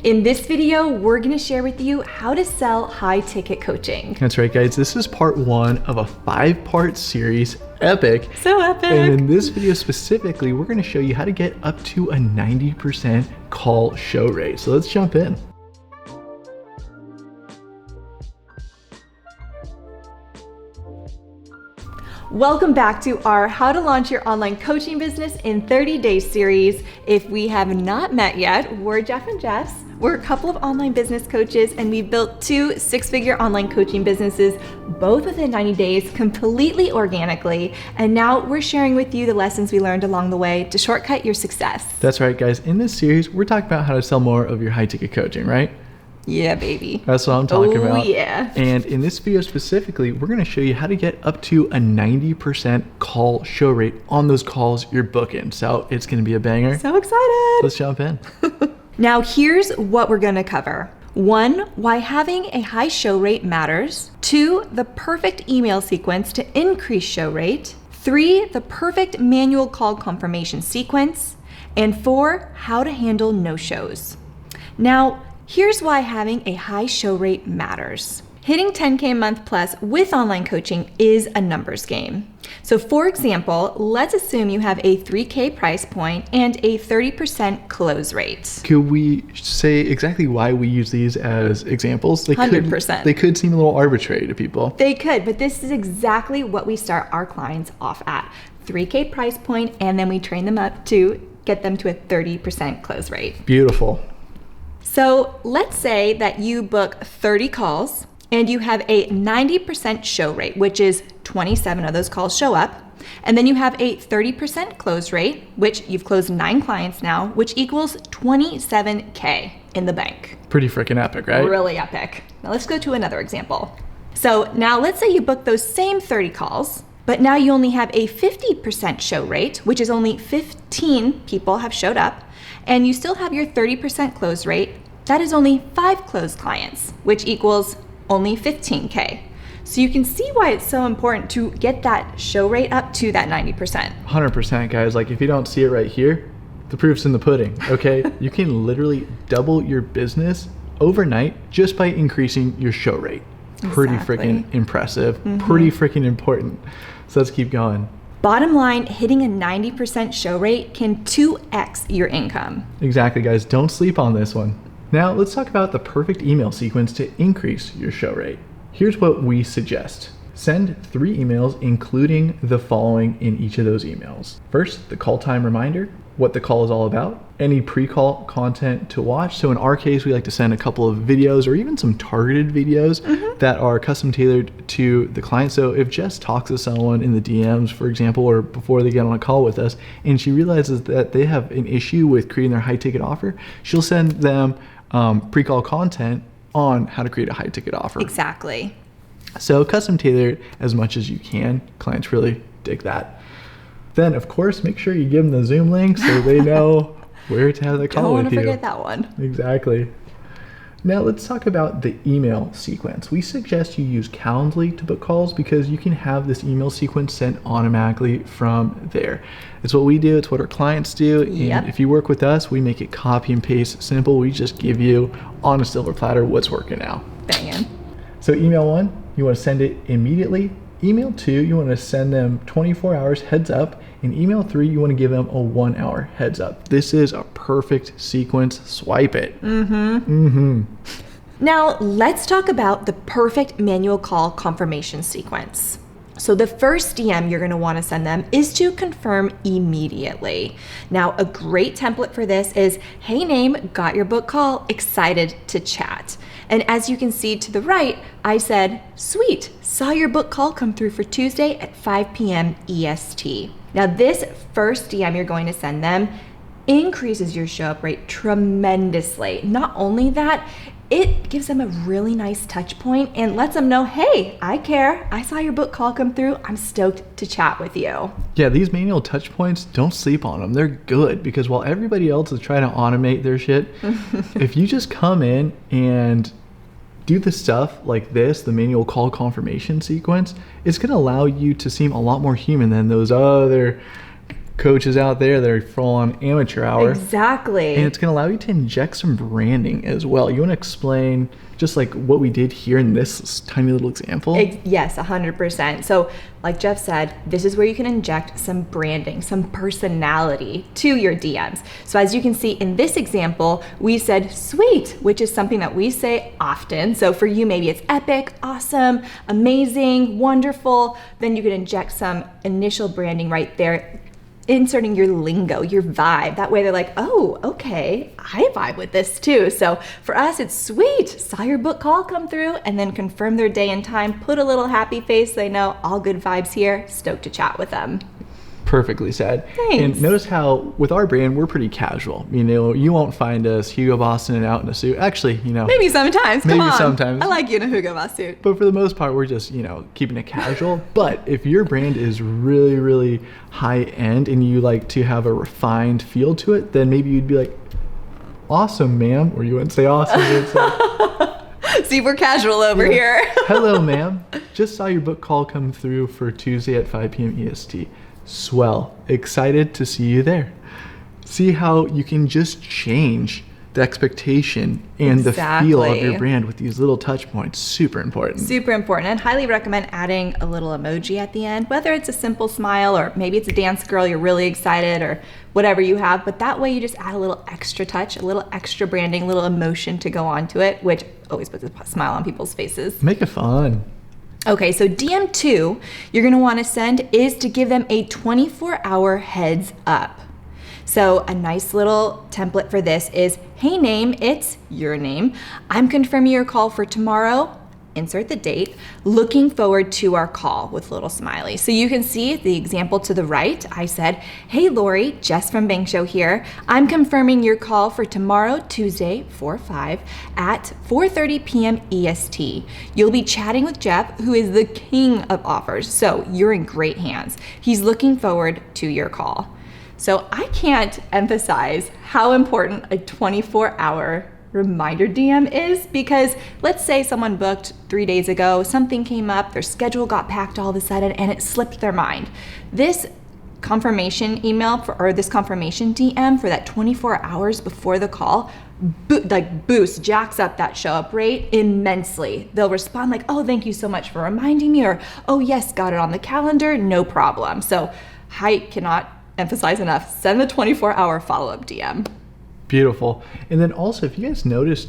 In this video, we're gonna share with you how to sell high ticket coaching. That's right, guys. This is part 1 of a 5-part series. Epic. So epic. And in this video specifically, we're gonna show you how to get up to a 90% call show rate. So let's jump in. Welcome back to our How to Launch Your Online Coaching Business in 30 Days series. If we have not met yet, we're Jeff and Jess. We're a couple of online business coaches, and we've built 2 6-figure online coaching businesses, both within 90 days, completely organically. And now we're sharing with you the lessons we learned along the way to shortcut your success. That's right, guys. In this series, we're talking about how to sell more of your high ticket coaching, right? Yeah, baby. That's what I'm talking about. Oh, yeah. And in this video specifically, we're going to show you how to get up to a 90% call show rate on those calls you're booking. So it's going to be a banger. So excited. Let's jump in. Now, here's what we're going to cover. 1, why having a high show rate matters. 2, the perfect email sequence to increase show rate. 3, the perfect manual call confirmation sequence. And 4, how to handle no-shows. Now, here's why having a high show rate matters. Hitting 10K a month plus with online coaching is a numbers game. So for example, let's assume you have a 3K price point and a 30% close rate. Could we say exactly why we use these as examples? 100%. They could seem a little arbitrary to people. They could, but this is exactly what we start our clients off at. 3K price point, and then we train them up to get them to a 30% close rate. Beautiful. So let's say that you book 30 calls and you have a 90% show rate, which is 27 of those calls show up. And then you have a 30% close rate, which you've closed 9 clients now, which equals 27K in the bank. Pretty freaking epic, right? Really epic. Now let's go to another example. So now let's say you book those same 30 calls, but now you only have a 50% show rate, which is only 15 people have showed up, and you still have your 30% close rate. That is only 5 closed clients, which equals only 15K. So you can see why it's so important to get that show rate up to that 90%. 100%, guys. Like, if you don't see it right here, the proof's in the pudding, okay? You can literally double your business overnight just by increasing your show rate. Pretty freaking impressive, pretty freaking important. So let's keep going. Bottom line, hitting a 90% show rate can 2x your income. Exactly, guys. Don't sleep on this one. Now, let's talk about the perfect email sequence to increase your show rate. Here's what we suggest. Send 3 emails, including the following in each of those emails. First, the call time reminder, what the call is all about, any pre-call content to watch. So in our case, we like to send a couple of videos or even some targeted videos that are custom tailored to the client. So if Jess talks to someone in the DMs, for example, or before they get on a call with us, and she realizes that they have an issue with creating their high ticket offer, she'll send them pre-call content on how to create a high ticket offer. Exactly. So custom tailored as much as you can. Clients really dig that. Then, of course, make sure you give them the Zoom link so they know where to have the call with you. Don't want to forget that one. Exactly. Now let's talk about the email sequence. We suggest you use Calendly to book calls because you can have this email sequence sent automatically from there. It's what we do, it's what our clients do. Yep. And if you work with us, we make it copy and paste simple. We just give you on a silver platter what's working now. Banging. So email 1, you want to send it immediately. Email 2, you want to send them 24 hours heads up. And email 3, you want to give them a 1-hour heads up. This is a perfect sequence. Swipe it. Now let's talk about the perfect manual call confirmation sequence. So the first DM you're going to want to send them is to confirm immediately. Now, a great template for this is, hey name, got your book call, excited to chat. And as you can see to the right, I said, sweet, saw your book call come through for Tuesday at 5 p.m. EST. Now this first DM you're going to send them increases your show up rate tremendously. Not only that, it gives them a really nice touch point and lets them know, hey, I care. I saw your book call come through. I'm stoked to chat with you. Yeah, these manual touch points, don't sleep on them. They're good because while everybody else is trying to automate their shit, if you just come in and do the stuff like this, the manual call confirmation sequence, it's going to allow you to seem a lot more human than those other coaches out there that are full on amateur hour. Exactly. And it's going to allow you to inject some branding as well. You want to explain just like what we did here in this tiny little example? Yes, 100%. So like Jeff said, this is where you can inject some branding, some personality to your DMs. So as you can see in this example, we said sweet, which is something that we say often. So for you, maybe it's epic, awesome, amazing, wonderful. Then you can inject some initial branding right there, inserting your lingo, your vibe. That way they're like, oh, okay, I vibe with this too. So for us, it's sweet. Saw your book call come through, and then confirm their day and time, put a little happy face. They know all good vibes here. Stoked to chat with them. Perfectly said. Thanks. And notice how with our brand, we're pretty casual. You know, you won't find us Hugo Boss and out in a suit. Actually, you know. Maybe sometimes. Maybe Come on. sometimes. I like you in a Hugo Boss suit. But for the most part, we're just, you know, keeping it casual. But if your brand is really, really high end and you like to have a refined feel to it, then maybe you'd be like, awesome, ma'am. Or you wouldn't say awesome. You would say, See, we're casual over here. hello, ma'am. Just saw your book call come through for Tuesday at 5 p.m. EST. Swell. Excited to see you there. See how you can just change the expectation and the feel of your brand with these little touch points. Super important. Super important. I'd highly recommend adding a little emoji at the end, whether it's a simple smile or maybe it's a dance girl, you're really excited, or whatever you have. But that way you just add a little extra touch, a little extra branding, a little emotion to go onto it, which always puts a smile on people's faces. Make it fun. Okay, so DM 2 you're gonna wanna send is to give them a 24-hour heads up. So a nice little template for this is, hey name, it's your name. I'm confirming your call for tomorrow. Insert the date. Looking forward to our call with a little smiley. So you can see the example to the right. I said, hey Lori, Jess from Bank Show here. I'm confirming your call for tomorrow, Tuesday, 4/5 at 4:30 p.m. EST. You'll be chatting with Jeff, who is the king of offers. So you're in great hands. He's looking forward to your call. So I can't emphasize how important a 24-hour reminder DM is, because let's say someone booked 3 days ago, something came up, their schedule got packed all of a sudden, and it slipped their mind. This confirmation email or this confirmation DM for that 24 hours before the call jacks up that show up rate immensely. They'll respond like, oh, thank you so much for reminding me, or oh yes, got it on the calendar, no problem. So I cannot emphasize enough, send the 24-hour follow-up DM. Beautiful. And then also, if you guys notice,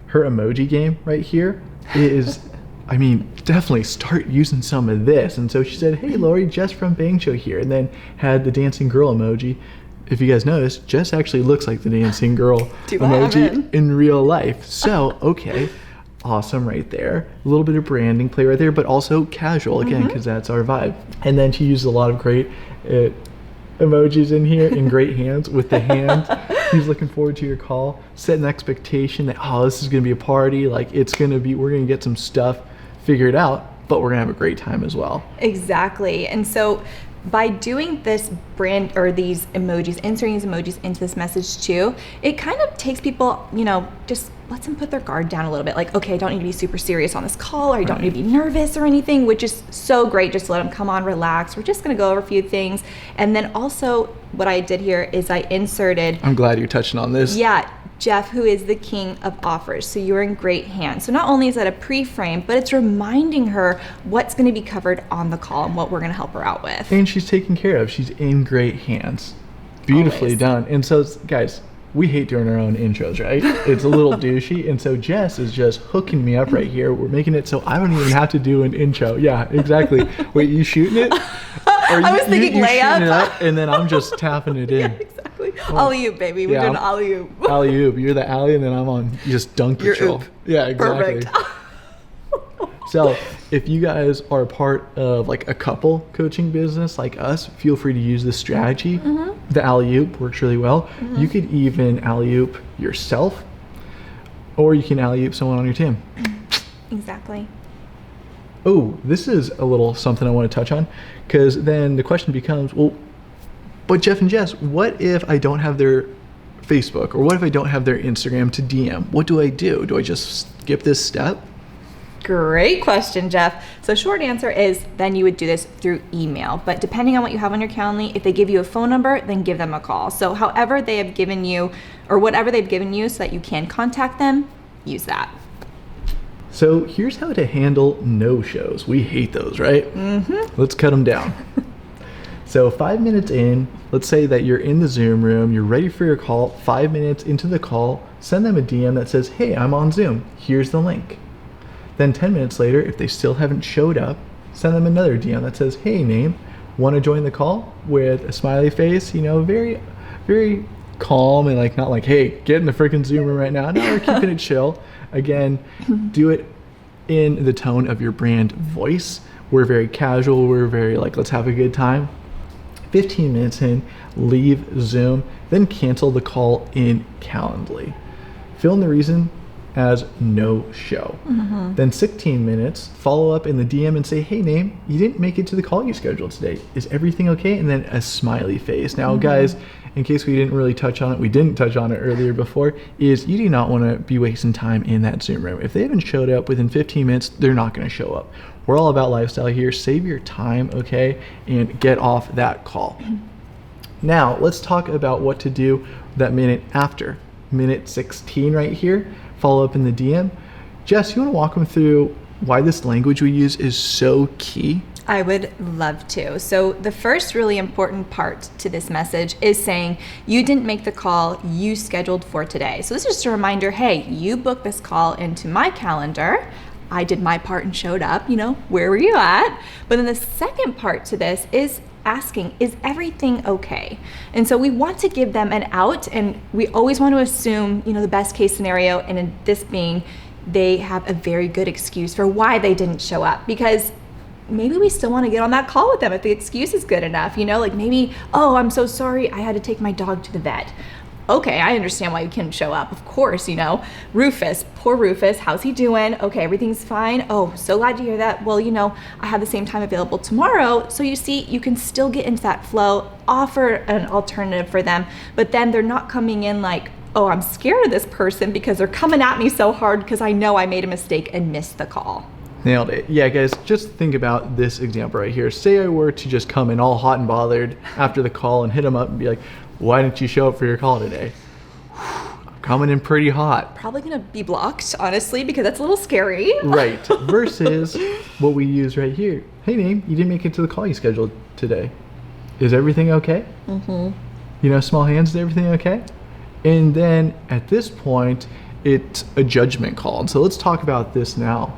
her emoji game right here is, I mean, definitely start using some of this. And so she said, hey Lori, Jess from Bang Show here, and then had the dancing girl emoji. If you guys notice, Jess actually looks like the dancing girl emoji in real life. So, okay, awesome right there. A little bit of branding play right there, but also casual, again, because that's our vibe. And then she uses a lot of great emojis in here in great hands with the hands. He's looking forward to your call. Set an expectation that, oh, this is going to be a party. Like, we're going to get some stuff figured out, but we're going to have a great time as well. Exactly. And so by doing this brand or these emojis, inserting these emojis into this message too, it kind of takes people, just lets them put their guard down a little bit. Like, okay, I don't need to be super serious on this call, or I don't need to be nervous or anything, which is so great. Just let them come on, relax. We're just going to go over a few things. And then also what I did here is I inserted. I'm glad you're touching on this. Yeah. Jeff, who is the king of offers. So you're in great hands. So not only is that a pre-frame, but it's reminding her what's going to be covered on the call and what we're going to help her out with. And she's taken care of. She's in great hands. Beautifully done. And so, guys, we hate doing our own intros, right? It's a little douchey. And so Jess is just hooking me up right here. We're making it so I don't even have to do an intro. Yeah, exactly. Wait, you shooting it? I was thinking you layup. Shooting it up, and then I'm just tapping it in. Yeah, exactly. Alley-oop, baby. We're doing alley-oop. Alley-oop. You're the alley, and then I'm on just dunk control. Oop. Yeah, exactly. Perfect. So if you guys are part of like a couple coaching business like us, feel free to use this strategy. The alley-oop works really well. You could even alley-oop yourself, or you can alley-oop someone on your team. Exactly. Oh, this is a little something I want to touch on, because then the question becomes, well, but Jeff and Jess, what if I don't have their Facebook, or what if I don't have their Instagram to DM? What do I do? Do I just skip this step? Great question, Jeff. So short answer is then you would do this through email. But depending on what you have on your Calendly, if they give you a phone number, then give them a call. So however they have given you, or whatever they've given you so that you can contact them, use that. So here's how to handle no-shows. We hate those, right? Let's cut them down. So 5 minutes in, let's say that you're in the Zoom room, you're ready for your call. 5 minutes into the call, send them a DM that says, hey, I'm on Zoom. Here's the link. Then 10 minutes later, if they still haven't showed up, send them another DM that says, hey, name, want to join the call? With a smiley face, very, very calm and like not like, hey, get in the freaking Zoom room right now. No, we're keeping it chill. Again, do it in the tone of your brand voice. We're very casual. We're very like, let's have a good time. 15 minutes in, leave Zoom, then cancel the call in Calendly. Fill in the reason as no show. Then 16 minutes, follow up in the DM and say, hey, name, you didn't make it to the call you scheduled today. Is everything okay? And then a smiley face. Now, guys, in case we didn't really touch on it, we didn't touch on it earlier before, is you do not want to be wasting time in that Zoom room. If they haven't showed up within 15 minutes, they're not going to show up. We're all about lifestyle here. Save your time, okay? And get off that call. Now, let's talk about what to do that minute after. Minute 16 right here. Follow up in the DM. Jess, you want to walk them through why this language we use is so key? I would love to. So the first really important part to this message is saying you didn't make the call you scheduled for today. So this is just a reminder, hey, you booked this call into my calendar. I did my part and showed up, where were you at? But then the second part to this is asking, is everything okay? And so we want to give them an out, and we always want to assume, the best case scenario, and in this being, they have a very good excuse for why they didn't show up, because maybe we still want to get on that call with them if the excuse is good enough, like maybe, oh, I'm so sorry, I had to take my dog to the vet. Okay, I understand why you couldn't show up. Of course, Rufus, poor Rufus, how's he doing? Okay, everything's fine. Oh, so glad to hear that. Well, I have the same time available tomorrow. So you see, you can still get into that flow, offer an alternative for them, but then they're not coming in like, oh, I'm scared of this person because they're coming at me so hard because I know I made a mistake and missed the call. Nailed it. Yeah, guys, just think about this example right here. Say I were to just come in all hot and bothered after the call and hit them up and be like, why didn't you show up for your call today? I'm coming in pretty hot. Probably gonna be blocked, honestly, because that's a little scary. Right. Versus what we use right here. Hey, name, you didn't make it to the call you scheduled today. Is everything okay? Small hands, is everything okay? And then at this point, it's a judgment call. And so let's talk about this now.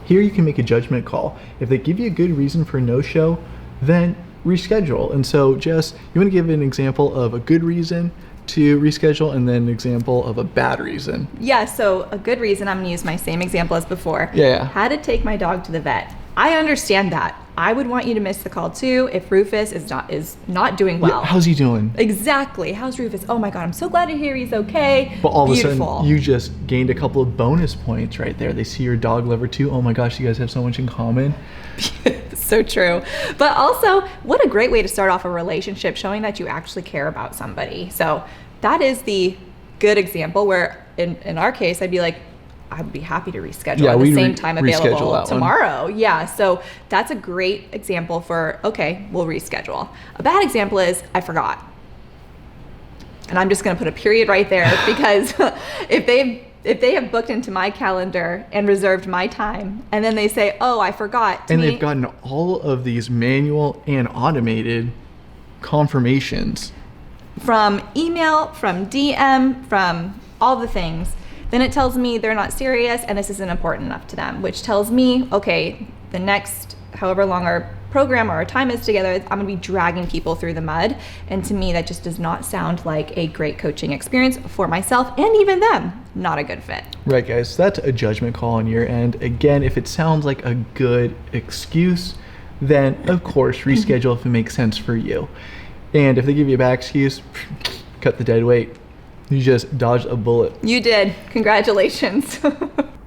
Here you can make a judgment call. If they give you a good reason for no-show, then reschedule. And so, Jess, you want to give an example of a good reason to reschedule and then an example of a bad reason? Yeah, so a good reason, I'm going to use my same example as before. Yeah. Had to take my dog to the vet. I understand that. I would want you to miss the call too if Rufus is not doing well. Yeah, how's he doing? Exactly. How's Rufus? Oh my God, I'm so glad to hear he's okay. But all Beautiful. of a sudden, you just gained a couple of bonus points right there. They see your dog lover too. Oh my gosh, you guys have so much in common. So true. But also, what a great way to start off a relationship, showing that you actually care about somebody. So that is the good example where in our case, I'd be like, I'd be happy to reschedule at the same time available tomorrow. Yeah, so that's a great example for, okay, we'll reschedule. A bad example is, I forgot. And I'm just gonna put a period right there because if they have booked into my calendar and reserved my time, and then they say, oh, I forgot. And they've gotten all of these manual and automated confirmations. From email, from DM, from all the things. Then it tells me they're not serious and this isn't important enough to them, which tells me, okay, the next however long our program or our time is together, I'm gonna be dragging people through the mud. And to me, that just does not sound like a great coaching experience for myself and even them. Not a good fit. Right, guys, so that's a judgment call on your end. Again, if it sounds like a good excuse, then of course, reschedule if it makes sense for you. And if they give you a bad excuse, cut the dead weight. You just dodged a bullet. You did. Congratulations.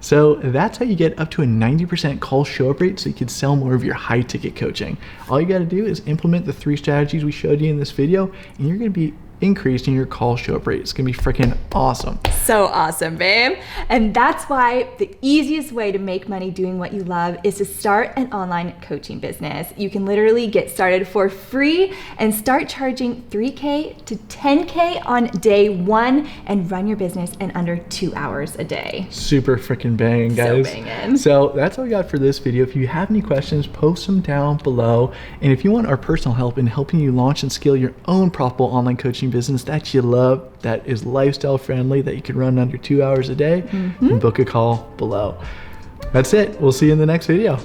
So that's how you get up to a 90% call show up rate so you can sell more of your high ticket coaching. All you got to do is implement the 3 strategies we showed you in this video and you're going to be increase in your call show up rate. It's gonna be freaking awesome. So awesome, babe. And that's why the easiest way to make money doing what you love is to start an online coaching business. You can literally get started for free and start charging $3K to $10K on day one and run your business in under 2 hours a day. Super freaking banging, guys. So banging. So that's all we got for this video. If you have any questions, post them down below. And if you want our personal help in helping you launch and scale your own profitable online coaching business that you love, that is lifestyle friendly, that you can run under 2 hours a day, then book a call below. That's it. We'll see you in the next video.